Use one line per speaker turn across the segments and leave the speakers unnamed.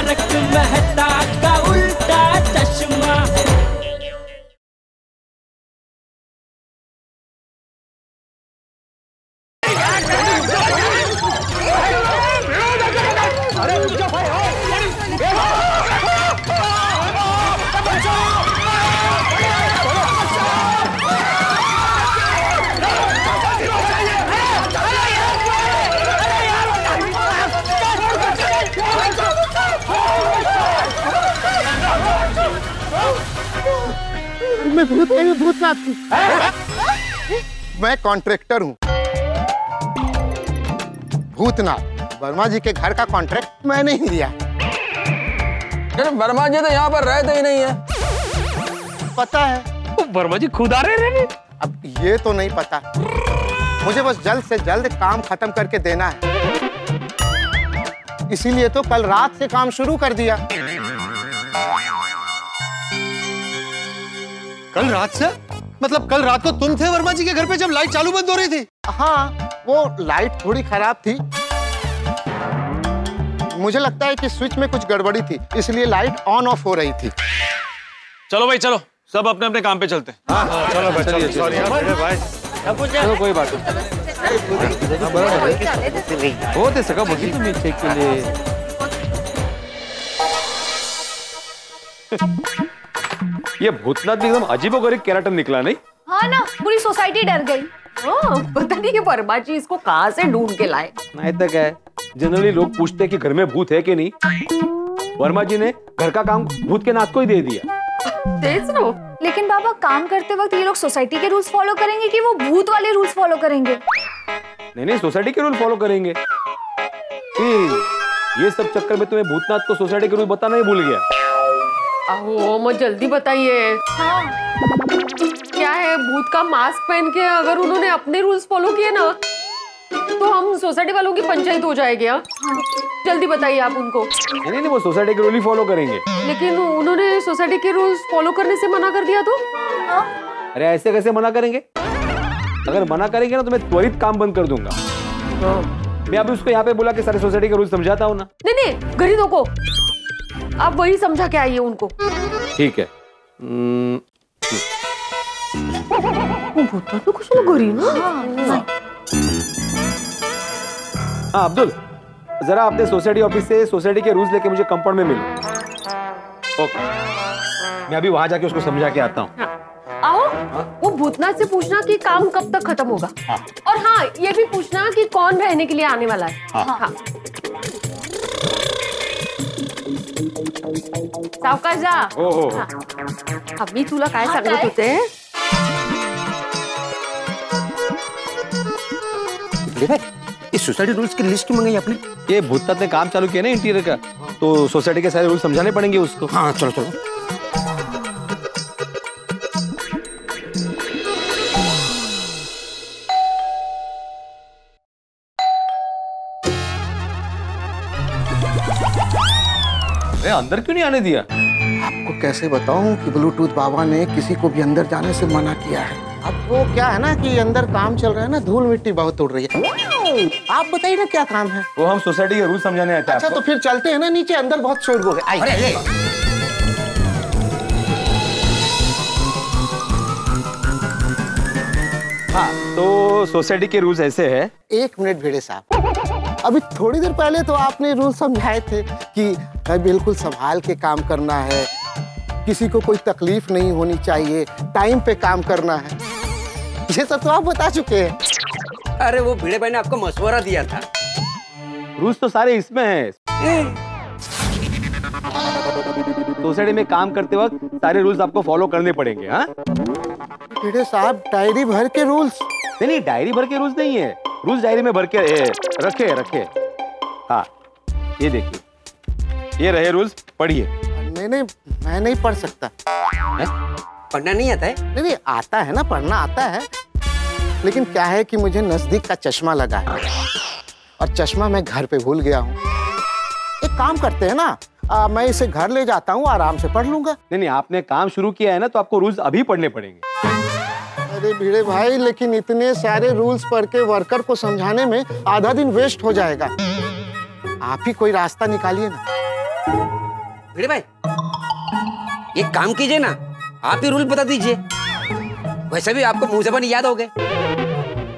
तारक मेहता का उल्टा चश्मा।
मैं भूतनाथ हूँ। मैं कॉन्ट्रैक्टर हूँ भूतनाथ। वर्मा जी के घर का कॉन्ट्रैक्ट मैंने ही लिया।
वर्मा जी तो यहाँ पर रहते ही नहीं है।
पता है
तो वर्मा जी खुद आ रहे हैं।
अब ये तो नहीं पता, मुझे बस जल्द से जल्द काम खत्म करके देना है, इसीलिए तो कल रात से काम शुरू कर दिया।
कल रात से? मतलब कल रात को तुम थे वर्मा जी के घर पे जब लाइट चालू बंद हो रही थी?
हाँ, वो लाइट थोड़ी खराब थी, मुझे लगता है कि स्विच में कुछ गड़बड़ी थी, इसलिए लाइट ऑन ऑफ हो रही थी।
चलो भाई चलो, सब अपने अपने काम पे चलते हैं।
हाँ, चलो भाई, चलिए भाई।
चलो कोई बात नहीं। हो दे सका बोली तुम चेक के लिए। ये भूतनाथ भी एकदम अजीबोगरीब कैरेक्टर निकला नहीं?
हाँ ना, पूरी सोसाइटी डर गई।
पता नहीं कि वर्मा जी इसको कहाँ से ढूंढ के लाए।
नहीं तो क्या है, जनरली लोग पूछते हैं कि घर में भूत है कि नहीं। वर्मा जी ने घर का काम भूत के नाथ को ही दे दिया।
लेकिन बाबा, काम करते वक्त ये लोग सोसाइटी के रूल्स फॉलो करेंगे कि वो भूत वाले रूल्स फॉलो करेंगे?
नहीं, सोसाइटी के रूल फॉलो करेंगे। ये सब चक्कर में तुम्हें भूतनाथ को सोसाइटी के रूल बताना ही भूल गया।
अहो मत जल्दी बताइए।
हाँ।
क्या है, भूत का मास्क पहन के अगर उन्होंने अपने रूल्स फॉलो किए ना तो हम सोसाइटी वालों की पंचायत हो जाएगी। हाँ, जल्दी बताइए आप उनको।
नहीं, वो सोसाइटी के रूल ही फॉलो करेंगे।
लेकिन उन्होंने सोसाइटी के रूल्स फॉलो करने से मना कर दिया तो?
अरे ऐसे कैसे मना करेंगे? अगर मना करेंगे ना तो मैं त्वरित काम बंद कर दूंगा। मैं अभी उसको यहाँ पे बुला के सारे सोसाइटी के रूल समझाता हूँ ना।
नहीं, गरीबों को आप वही समझा के आइए उनको।
ठीक है।
तो कुछ लोग गरीब ना।
हाँ अब्दुल, जरा अपने सोसाइटी ऑफिस से सोसाइटी के रूल्स लेके मुझे कंपाउंड में मिलो। ओके, मैं अभी वहां जाके उसको समझा के आता हूँ।
आओ, वो भूतनाथ से पूछना कि काम कब तक खत्म होगा। और हाँ, ये भी पूछना कि कौन रहने के लिए आने वाला है। हाँ। सावकाश जा। अभी तुला काय सांगत होते?
इस सोसाइटी रूल्स की लिस्ट क्यों मंगाई आपने?
ये भूतनाथ ने काम चालू किया ना इंटीरियर का, तो सोसाइटी के सारे रूल समझाने पड़ेंगे उसको।
हाँ चलो।
अरे अंदर क्यों नहीं आने दिया?
आपको कैसे बताऊं कि ब्लूटूथ बाबा ने किसी को भी अंदर जाने से मना किया है। अब वो क्या है ना कि अंदर काम चल रहा है ना, धूल मिट्टी बहुत उड़ रही है। आप बताइए ना क्या काम है?
वो हम सोसाइटी के रूल समझाने आते हैं।
अच्छा तो फिर चलते हैं ना नीचे, अंदर बहुत शोर है। आइए।
हाँ, तो सोसाइटी के रूल्स ऐसे है।
1 मिनट भिड़े साहब, अभी थोड़ी देर पहले तो आपने रूल समझाए थे कि बिल्कुल संभाल के काम करना है, किसी को कोई तकलीफ नहीं होनी चाहिए, टाइम पे काम करना है। ये सब तो आप बता चुके हैं।
अरे वो भिड़े भाई ने आपको मशवरा दिया था।
रूल्स तो सारे इसमें हैं। सोसाइटी में काम करते वक्त सारे रूल्स आपको फॉलो करने पड़ेंगे। हाँ
भिड़े साहब, डायरी भर के रूल्स?
नहीं, डायरी भर के रूल्स नहीं है। रूल्स डायरी में भर के रखे। हाँ, ये देखिए, ये रहे रूल्स, पढ़िए।
नहीं, मैं नहीं पढ़ सकता।
पढ़ना नहीं आता है?
नहीं, आता है ना, पढ़ना आता है, लेकिन क्या है कि मुझे नजदीक का चश्मा लगा है और चश्मा मैं घर पे भूल गया हूँ। एक काम करते हैं ना, मैं इसे घर ले जाता हूँ, आराम से पढ़ लूंगा।
नहीं, आपने काम शुरू किया है ना, तो आपको रूल्स अभी पढ़ने पड़ेंगे।
अरे भिड़े भाई, लेकिन इतने सारे रूल्स पढ़ के वर्कर को समझाने में आधा दिन वेस्ट हो जाएगा। आप ही कोई रास्ता निकालिए ना।
भिड़े भाई, एक काम कीजिए ना, आप ही रूल बता दीजिए। वैसे भी आपको मुंह ज़बानी याद हो गए।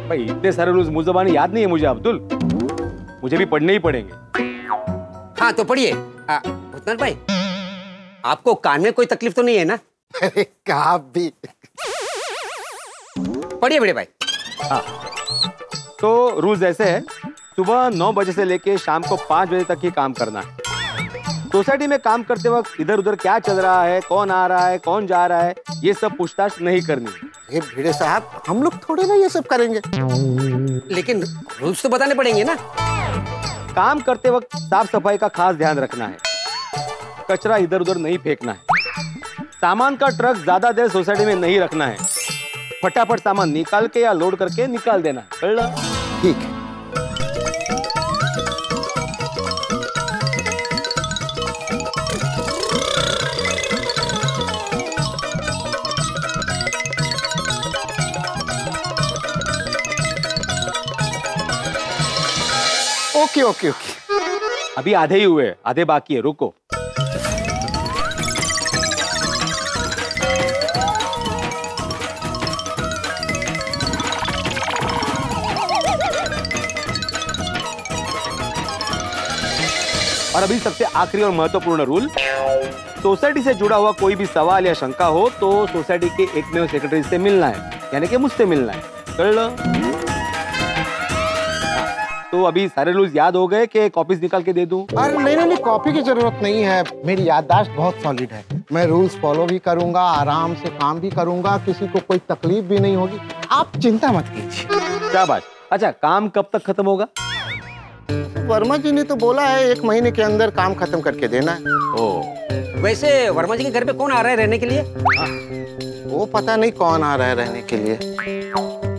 भाई इतने सारे रूल्स मुंह ज़बानी याद नहीं है मुझे अब्दुल, मुझे भी पढ़ने ही पड़ेंगे।
हाँ तो पढ़िए। भूतनाथ भाई, आपको कान में कोई तकलीफ तो नहीं है ना?
अरे कहा भी।
पढ़िए भिड़े भाई।
हाँ, तो रूल्स ऐसे है, सुबह 9 बजे से लेके शाम को 5 बजे तक ही काम करना है। सोसाइटी में काम करते वक्त इधर उधर क्या चल रहा है, कौन आ रहा है, कौन जा रहा है, ये सब पूछताछ नहीं करनी।
ये भिड़े साहब, हम लोग थोड़े ना ये सब करेंगे।
लेकिन रूल्स तो बताने पड़ेंगे ना।
काम करते वक्त साफ सफाई का खास ध्यान रखना है, कचरा इधर उधर नहीं फेंकना है, सामान का ट्रक ज्यादा देर सोसाइटी में नहीं रखना है, फटाफट सामान निकाल के या लोड करके निकाल देना है।
ठीक है। Okay okay okay.
अभी आधे ही हुए, आधे बाकी है, रुको। और अभी सबसे आखिरी और महत्वपूर्ण रूल, सोसाइटी से जुड़ा हुआ कोई भी सवाल या शंका हो तो सोसाइटी के एकमेव सेक्रेटरी से मिलना है, यानी कि मुझसे मिलना है। कर लो। तो अभी सारे रूल्स याद हो गए कि कॉपीज निकाल के दे दूं?
अरे नहीं, कॉपी की जरूरत नहीं है, मेरी याददाश्त बहुत सॉलिड है। मैं रूल्स फॉलो भी करूंगा, आराम से काम भी करूंगा, किसी को कोई तकलीफ भी नहीं होगी, आप चिंता मत कीजिए।
शाबाश। अच्छा, काम कब तक खत्म होगा?
वर्मा जी ने तो बोला है 1 महीने के अंदर काम खत्म करके देना है।
ओ,
वैसे वर्मा जी के घर पे कौन आ रहा है रहने के लिए?
वो पता नहीं कौन आ रहा है रहने के लिए।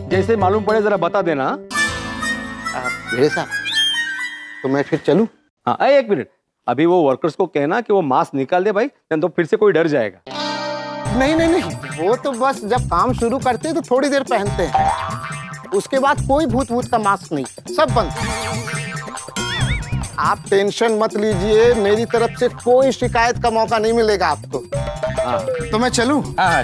जैसे मालूम पड़े जरा बता देना।
भिड़े साहब, तो मैं फिर चलूं?
हाँ, एक मिनट, अभी वो वर्कर्स को कहना कि वो मास्क निकाल दे भाई, तो फिर से कोई डर जाएगा।
नहीं, वो तो बस जब काम शुरू करते हैं तो थोड़ी देर पहनते हैं, उसके बाद कोई भूत का मास्क नहीं, सब बंद। आप टेंशन मत लीजिए, मेरी तरफ से कोई शिकायत का मौका नहीं मिलेगा आपको।
हाँ,
तो मैं चलूं?
हाँ।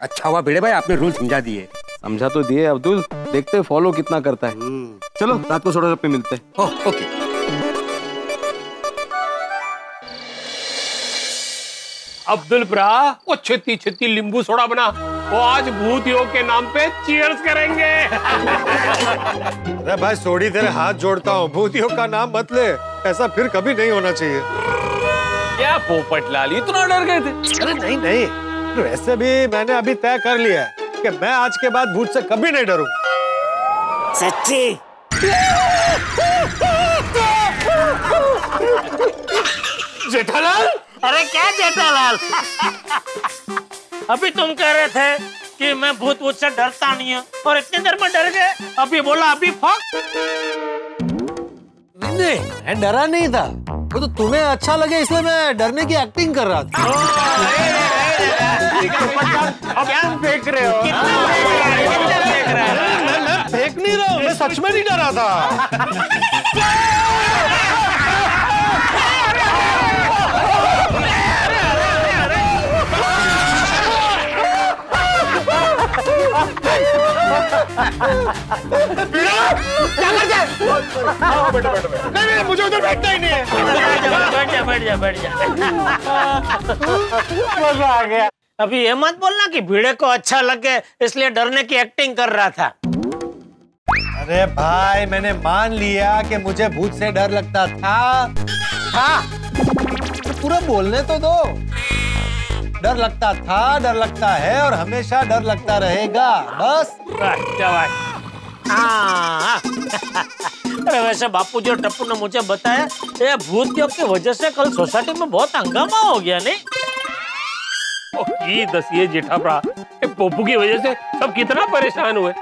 अच्छा हुआ भिड़े भाई, आपने रूल समझा दिए।
समझा तो दिए अब्दुल, देखते फॉलो कितना करता है। चलो रात को सोडा पे मिलते हैं।
ओके।
अब्दुल ब्रा, वो छेती छेती नींबू सोडा बना, वो आज भूत योग के नाम पे चीयर्स करेंगे।
अरे भाई सोडी, तेरे हाथ जोड़ता हूँ, भूत योग का नाम मत ले, ऐसा फिर कभी नहीं होना चाहिए।
क्या पोपट लाल, इतना डर गए थे?
अरे नहीं, वैसे भी मैंने अभी तय कर लिया है कि मैं आज के बाद भूत से कभी नहीं डरूं।
सच्ची?
जेठालाल?
अरे क्या जेठालाल? अभी तुम कह रहे थे कि मैं भूत से डरता नहीं हूँ और इतनी देर में डर गए, अभी बोला अभी फक।
नहीं, मैं डरा नहीं था, वो तो तुम्हें अच्छा लगे इसलिए मैं डरने की एक्टिंग कर रहा था।
अब क्या फेंक रहे हो? मैं फेंक नहीं रहा हूँ, मैं सच में नहीं डरा था। क्या करते? नहीं, मुझे उधर बैठना ही नहीं है।
बैठ जा। मजा आ गया। अभी ये मत बोलना कि भिड़े को अच्छा लगे इसलिए डरने की एक्टिंग कर रहा था।
अरे भाई, मैंने मान लिया कि मुझे भूत से डर लगता था। तो पूरा बोलने तो दो। डर लगता था, डर लगता है और हमेशा डर लगता रहेगा, बस।
अरे वैसे बापू जी और टप्पू ने मुझे बताया ये भूत योग की वजह से कल सोसाइटी में बहुत हंगामा हो गया, नहीं?
दसिए जेठाभरा, पोपू की वजह से सब कितना परेशान हुए।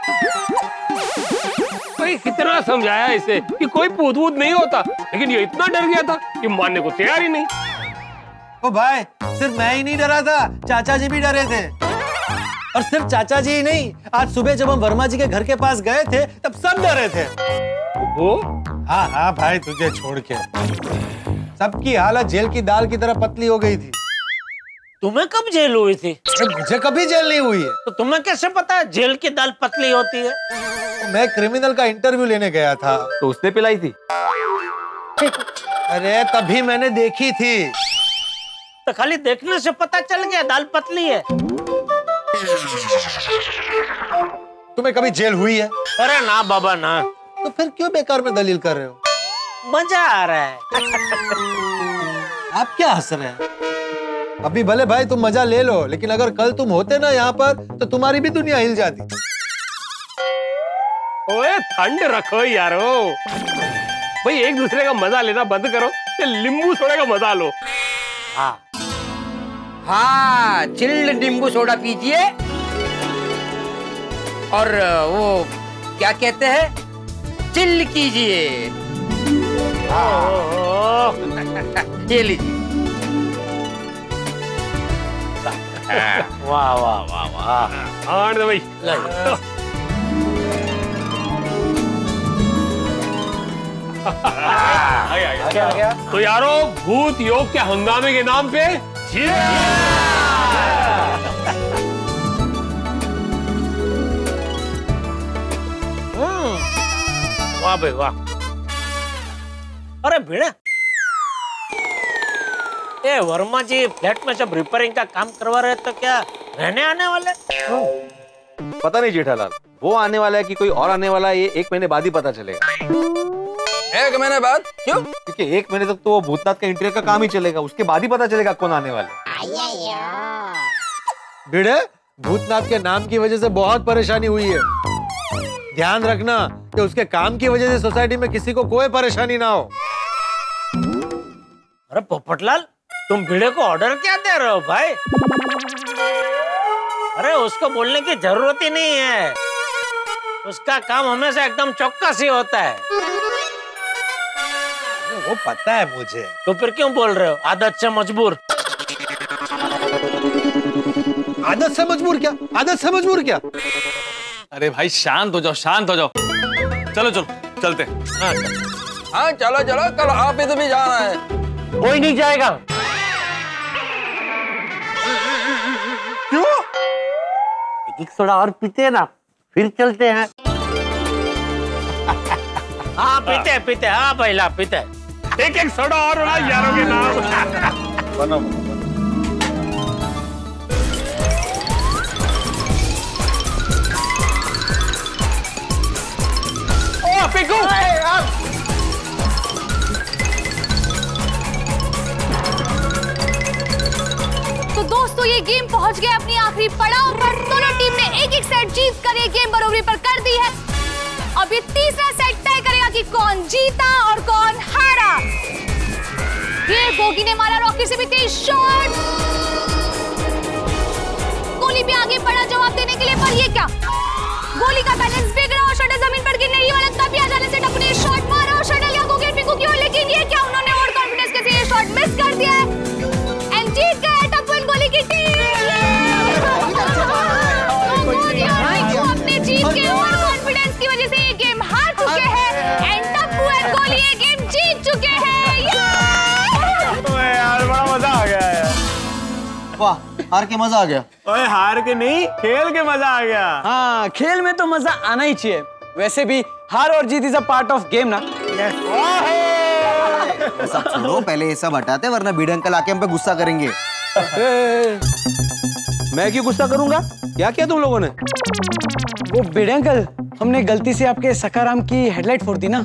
भाई कितना समझाया इसे कि कोई भूत नहीं होता, लेकिन ये इतना डर गया था कि मानने को तैयार ही नहीं।
ओ भाई, सिर्फ मैं ही नहीं डरा था, चाचा जी भी डरे थे। और सिर्फ चाचा जी ही नहीं, आज सुबह जब हम वर्मा जी के घर के पास गए थे तब सब डरे थे।
वो
हाँ हाँ भाई, तुझे छोड़ के सबकी हालत जेल की दाल की तरह पतली हो गई थी।
तुम्हें कब जेल हुई थी?
मुझे कभी जेल नहीं हुई है।
तो तुम्हें कैसे पता है जेल की दाल पतली होती है?
मैं क्रिमिनल का इंटरव्यू लेने गया था।
तो उसने पिलाई थी?
अरे तभी मैंने देखी थी।
तो खाली देखने से पता चल गया दाल पतली है?
तुम्हें कभी जेल हुई है?
अरे ना बाबा ना।
तो फिर क्यों बेकार में दलील कर रहे हो?
मजा आ रहा है।
आप क्या हंस रहे हैं? अभी भले भाई तुम मजा ले लो, लेकिन अगर कल तुम होते ना यहाँ पर तो तुम्हारी भी दुनिया हिल जाती।
ओए ठंड रखो यारो, भाई एक दूसरे का मजा लेना बंद करो, ये नींबू सोडा का मजा लो।
हाँ, चिल्ड नींबू सोडा पीजिए और वो क्या कहते हैं, चिल कीजिए। ये लीजिए।
वाह वाह वाह वाह।
आने दो भाई। तो यारो भूत योग के हंगामे के नाम पे
वाह भाई वाह। अरे भिड़े, ये वर्मा जी फ्लैट में जब रिपेयरिंग का काम करवा रहे तो क्या रहने आने वाले?
पता नहीं जेठालाल, वो आने वाला है कि कोई और आने वाला है, ये 1 महीने बाद ही पता चलेगा।
1 महीने बाद? क्यों?
क्योंकि 1 महीने तक तो वो भूतनाथ का इंटीरियर का काम ही चलेगा, उसके बाद ही पता चलेगा कौन आने वाला है।
भिड़े, भूतनाथ के नाम की वजह से बहुत परेशानी हुई है। ध्यान रखना कि उसके काम की वजह से सोसाइटी में किसी को कोई परेशानी ना हो।
अरे पोपटलाल, तुम भिड़े को ऑर्डर क्या दे रहे हो भाई? अरे उसको बोलने की जरूरत ही नहीं है, उसका काम हमेशा एकदम चौकस ही होता है।
वो पता है मुझे।
तो फिर क्यों बोल रहे हो आदत से मजबूर?
आदत से मजबूर क्या? आदत से मजबूर क्या?
अरे भाई शांत हो जाओ, शांत हो जाओ। चलो चलो चलते।
हाँ चलो चलो, कल आप इधर भी जाना है।
कोई नहीं जाएगा।
क्यों?
एक सोडा और पीते हैं ना, फिर चलते हैं। हाँ पीते पीते, हाँ पहला पीते।
एक सोडा और यारों के नाम।
बनो
पिकू।
तो दोस्तों ये गेम पहुंच गया अपनी आखिरी पड़ाव पर। दोनों टीम ने एक-एक सेट जीत कर ये गेम बराबरी पर कर दी है। अब ये तीसरा सेट तय करेगा कि कौन जीता और कौन हारा। ये गोगी ने मारा रॉकी से भी तेज शॉट, गोली भी आगे बढ़ा जवाब देने के लिए, पर ये क्या, गोली का बैलेंस बिगड़ा और शटल जमीन पर गिरने ही वाला था। भी आ जाने से टप्पू ने शॉट मारा और शटल या गोगी पिकू की ओर, लेकिन ये क्या, उन्होंने ओवर कॉन्फिडेंस के साथ ये शॉट मिस कर दिया है एंड जीत गए टप्पू एंड गोली की टीम। अपने जीत के ओवर कॉन्फिडेंस की वजह से ये गेम हार चुके हैं एंड टप्पू एंड गोली ये गेम जीत चुके हैं।
यार बड़ा मजा आ गया यार।
वाह, हार के मजा आ गया।
ओए हार के नहीं, खेल के मजा आ गया।
हाँ, खेल में तो मजा आना ही चाहिए। वैसे भी हार और जीत is a part of game ना।
सब छोड़ो, पहले ये सब हटाते वरना बीड़ अंकल आके हम पे गुस्सा करेंगे।
मैं क्यों गुस्सा करूंगा? क्या किया तुम लोगों ने?
वो बीड़ अंकल, हमने गलती से आपके सखाराम की हेडलाइट फोड़ दी ना।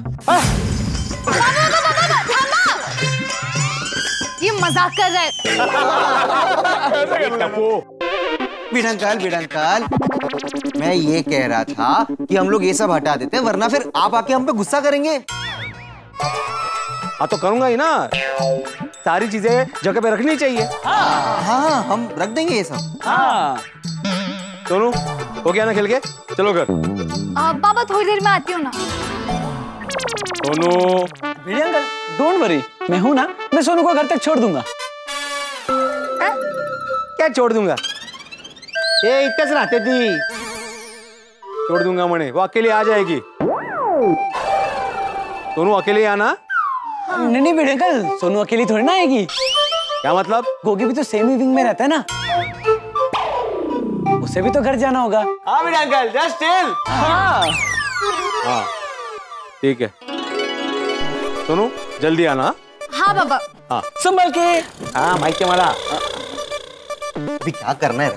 ये मजाक कर रहे हैं।
बीड़ अंकल, मैं ये कह रहा था कि हम लोग ये सब हटा देते वरना फिर आप आके हम पे गुस्सा करेंगे।
हाँ तो करूंगा ही ना, सारी चीजें जगह पे रखनी चाहिए।
हाँ, हम रख देंगे ये सब।
हाँ
सोनू, हो गया ना खेल के? चलो घर।
बाबा थोड़ी देर में आती हूँ ना।
सोनू।
बीड़ अंकल डोंट वरी, मैं हूं ना, मैं सोनू को घर तक छोड़ दूंगा।
क्या छोड़ दूंगा? ये इतने रहते थी। छोड़ दूंगा मने, वो अकेले आ जाएगी। सोनू अकेले आना?
नहीं नहीं बेटे अंकल, सोनू अकेली थोड़ी ना आएगी।
क्या मतलब?
गोगी भी तो सेम ही विंग में रहता है ना, उसे भी तो घर जाना होगा।
हाँ बेटा अंकल, जस्ट चिल।
हाँ
हाँ ठीक है। सोनू जल्दी आना।
हाँ बाबा।
हाँ
संभल के।
हाँ भाई के माला।
अभी क्या करना है?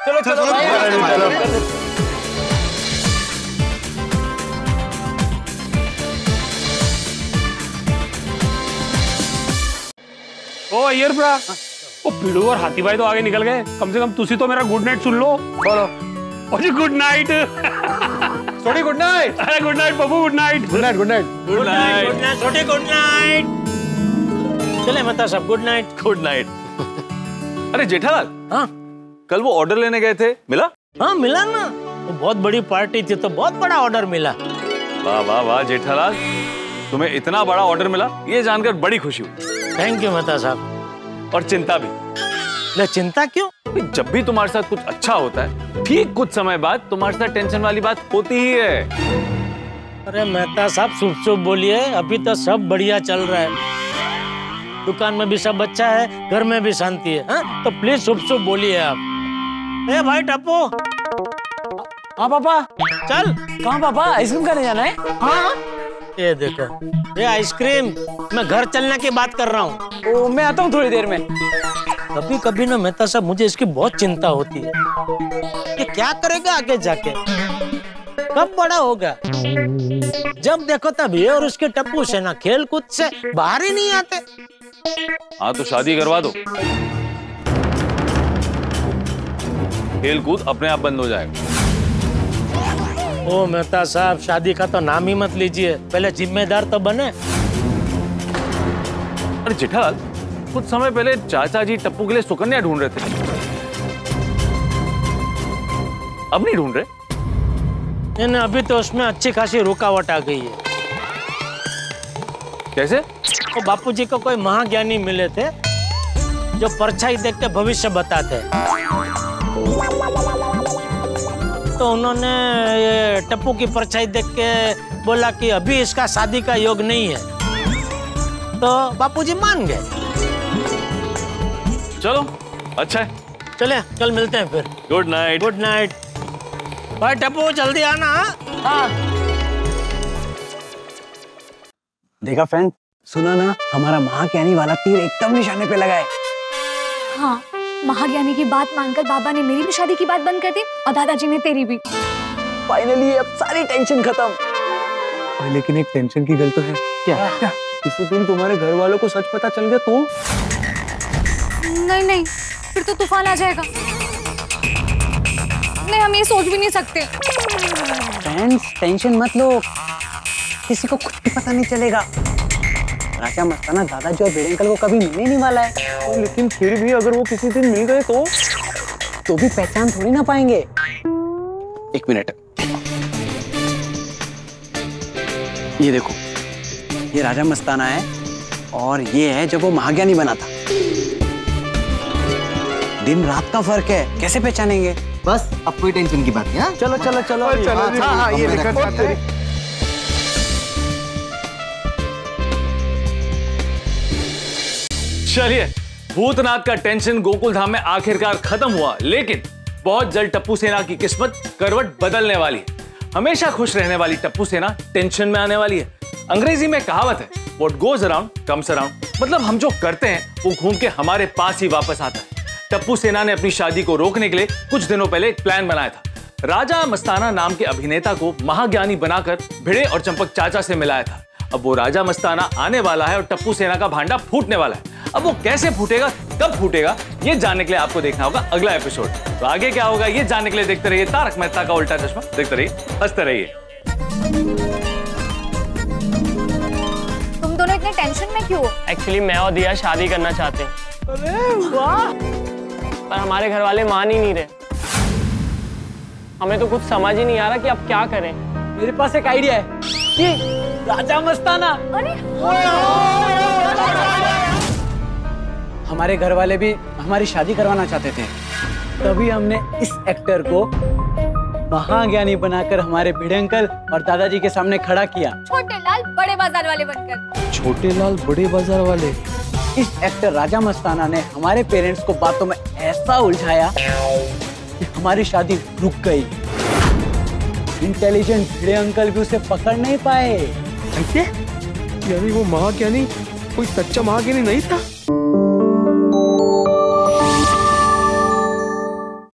चलो चलो
ओ अय्यर भरा, ओ पीड़ू और हाथी भाई तो आगे निकल गए, कम से कम तुसी तो मेरा गुड नाइट सुन लो।
बोलो।
ओ जी गुड नाइट।
छोटी गुड नाइट।
अरे गुड नाइट बबू, good night.
Good night good night
good night good night छोटे, गुड नाइट। चले मेहता साहब, गुड नाइट।
Good night. अरे जेठालाल,
हाँ
कल वो ऑर्डर लेने गए थे, मिला?
हाँ मिला ना, वो बहुत बड़ी पार्टी थी तो बहुत बड़ा ऑर्डर मिला।
वाह वाह वाह जेठालाल, तुम्हें इतना बड़ा ऑर्डर मिला ये जानकर बड़ी खुशी हुई।
थैंक यू मेहता साहब।
और चिंता भी।
ले चिंता क्यों?
जब भी तुम्हारे साथ कुछ अच्छा होता है, ठीक कुछ समय बाद तुम्हारे साथ टेंशन वाली बात होती ही है।
अरे मेहता साहब शुभ शुभ बोलिए, अभी तो सब बढ़िया चल रहा है, दुकान में भी सब अच्छा है, घर में भी शांति है। हाँ? तो प्लीज शुभ शुभ बोलिए आप। ए भाई टप्पू।
हाँ पापा।
चल।
कहाँ पापा, आइसक्रीम खाने जाना है?
हाँ ये देखो, ये आइसक्रीम, मैं घर चलने की बात कर रहा हूँ।
ओ मैं आता हूँ थोड़ी देर में।
कभी कभी ना मेहता साहब मुझे इसकी बहुत चिंता होती है, ये क्या करेगा आगे जाके, कब बड़ा होगा। जब देखो तब ये और उसके टप्पू सेना खेल कूद से बाहर ही नहीं आते।
हाँ तो शादी करवा दो, खेल कूद अपने आप बंद हो जाएगा।
ओ मेहता साहब, शादी का तो नाम ही मत लीजिए, पहले जिम्मेदार तो बने।
अरे जेठालाल, कुछ समय पहले चाचा जी टप्पू के लिए सुकन्या ढूंढ रहे थे, अब नहीं ढूंढ रहे?
नहीं, अभी तो उसमें अच्छी खासी रुकावट आ गई है।
कैसे?
तो बापूजी को कोई महाज्ञानी मिले थे जो परछाई देख के भविष्य बताते हैं, तो उन्होंने ये टप्पू की परछाई देख के बोला कि अभी इसका शादी का योग नहीं है, तो बापूजी मान गए।
चलो अच्छा है,
चले कल मिलते हैं फिर।
Good night.
Good night. भाई टप्पू जल्दी आना। हाँ
देखा फ्रेंड, सुना ना, हमारा महाज्ञानी वाला तीर एकदम निशाने पे लगा है।
हाँ, महाज्ञानी की बात मानकर बाबा ने मेरी भी शादी की बात बंद कर दी और दादाजी ने तेरी भी।
फाइनली अब सारी टेंशन खत्म।
लेकिन एक टेंशन की गल तो है।
क्या?
किसी दिन तुम्हारे घर वालों को सच पता चल गया तो?
नहीं नहीं, फिर तो तूफान आ जाएगा। नहीं, हम ये सोच भी नहीं सकते।
फ्रेंड्स टेंशन मत लो, किसी को कुछ भी पता नहीं चलेगा। राजा मस्ताना दादाजी और बेड़े अंकल को कभी मिलने नहीं वाला है।
लेकिन फिर भी अगर वो किसी दिन मिल गए तो
भी पहचान थोड़ी ना पाएंगे। एक मिनट, ये देखो, ये राजा मस्ताना है और ये है जब वो महाज्ञानी बना था। दिन रात का फर्क है, कैसे पहचानेंगे?
बस अब कोई टेंशन की बात नहीं।
चलो चलो चलो,
हाँ ये दिक्कत बात है।
चलिए, भूतनाथ का टेंशन गोकुल धाम में आखिरकार खत्म हुआ, लेकिन बहुत जल्द टप्पू सेना की किस्मत करवट बदलने वाली है। हमेशा खुश रहने वाली टप्पू सेना टेंशन में आने वाली है। अंग्रेजी में कहावत है, what goes around comes around, मतलब हम जो करते हैं वो घूम के हमारे पास ही वापस आता है। टप्पू सेना ने अपनी शादी को रोकने के लिए कुछ दिनों पहले एक प्लान बनाया था। राजा मस्ताना नाम के अभिनेता को महाज्ञानी बनाकर भिड़े और चंपक चाचा से मिलाया था। अब वो राजा मस्ताना आने वाला है और टप्पू सेना का भांडा फूटने वाला है। अब वो कैसे फूटेगा, कब फूटेगा, ये जानने के लिए आपको देखना होगा अगला एपिसोड। तो आगे क्या होगा ये जानने के लिए देखते रहिए तारक मेहता का उल्टा चश्मा। देखते रहिए, हंसते रहिए।
तुम दोनों इतने टेंशन में क्यों?
एक्चुअली मैं और दिया शादी करना चाहते हैं।
अरे वाह!
पर हमारे घर वाले मान ही नहीं रहे। हमें तो कुछ समझ ही नहीं आ रहा कि अब क्या करें।
मेरे पास एक आइडिया है कि राजा मस्ताना। हमारे घर वाले भी हमारी शादी करवाना चाहते थे, तभी हमने इस एक्टर को महाज्ञानी बनाकर हमारे भिड़े अंकल और दादाजी के सामने खड़ा किया।
छोटे लाल बड़े बाजार वाले बनकर।
छोटे लाल बड़े बाजार वाले।
इस एक्टर राजा मस्ताना ने हमारे पेरेंट्स को बातों में ऐसा उलझाया कि हमारी शादी रुक गई। इंटेलिजेंट भिड़े अंकल भी उसे पकड़ नहीं पाए।
यानी वो महाज्ञानी कोई सच्चा महाज्ञानी नहीं था।